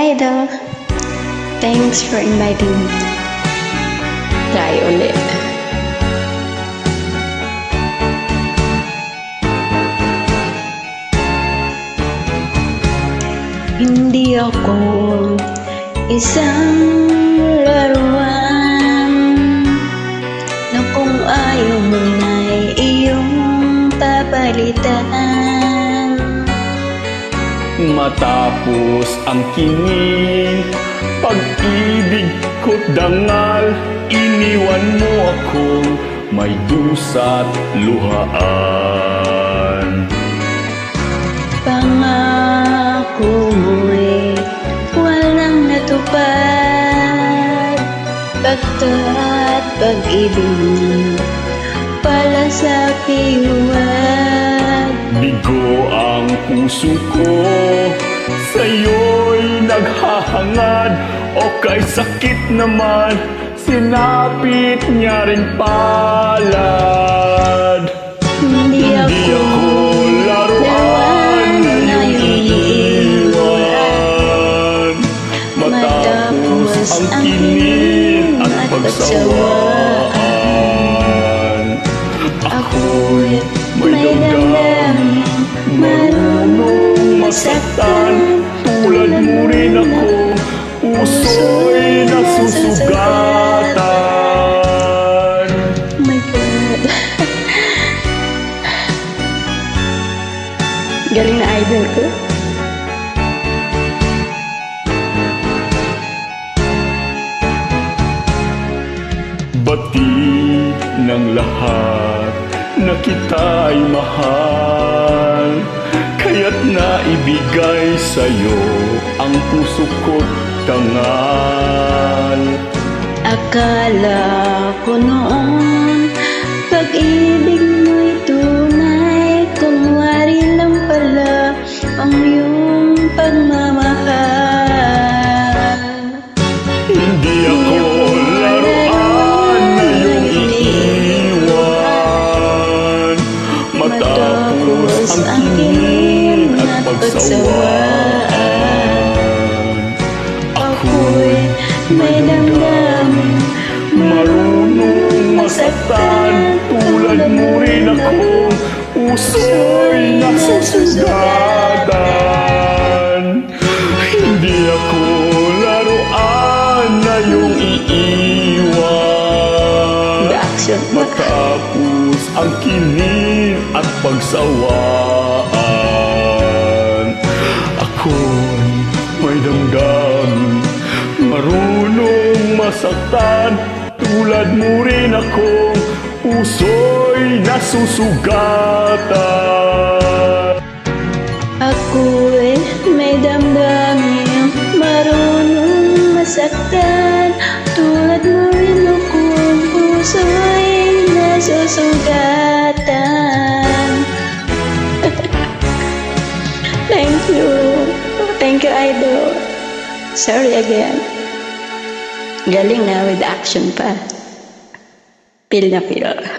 Idol. Thanks for inviting me. Try ulit. Hindi ako isang laruan na kung ayaw mo na'y iyong papalitan. Matapos ang kining pag-ibig ko't dangal, iniwan mo akong may dusa't luhaan. Pangako mo'y walang natupad, pagkat pag-ibig pala sa piwag. Bigo ang puso ko, sa'yo'y naghahangad, o kay sakit naman, sinapit niya rin palad. Hindi ako laruan na iyong iniwan, matapos ang kinin at pagsawaan. Ako'y may damdamin, marunong masaktan, tulad mo rin ako, puso'y nasusugatan. Oh my God. Galing na idol ko. Bati ng lahat na kita'y mahal, kaya't naibigay sa'yo ang puso ko't tangal. Akala ko noon pag-ibig mo'y tunay, kunwari lang pala ang iyong pagmamahal. Hindi ako laruan na iyong iniwan, matapos ang kinin at pagsawaan. Ako'y may damdamin, marunong masaktan, tulad mo rin ako, puso'y nasusugatan. Hindi ako laruan na iyong iiwan, Action. matapos ang kinin at pagsawaan. Ako'y may damdamin, marunong masaktan, tulad mo rin akong puso'y nasusugatan. Ako'y may damdamin, marunong masaktan, tulad mo rin akong puso'y nasusugatan. Thank you. Thank you, idol. Sorry again. Galing na with action pa. Feel na feel.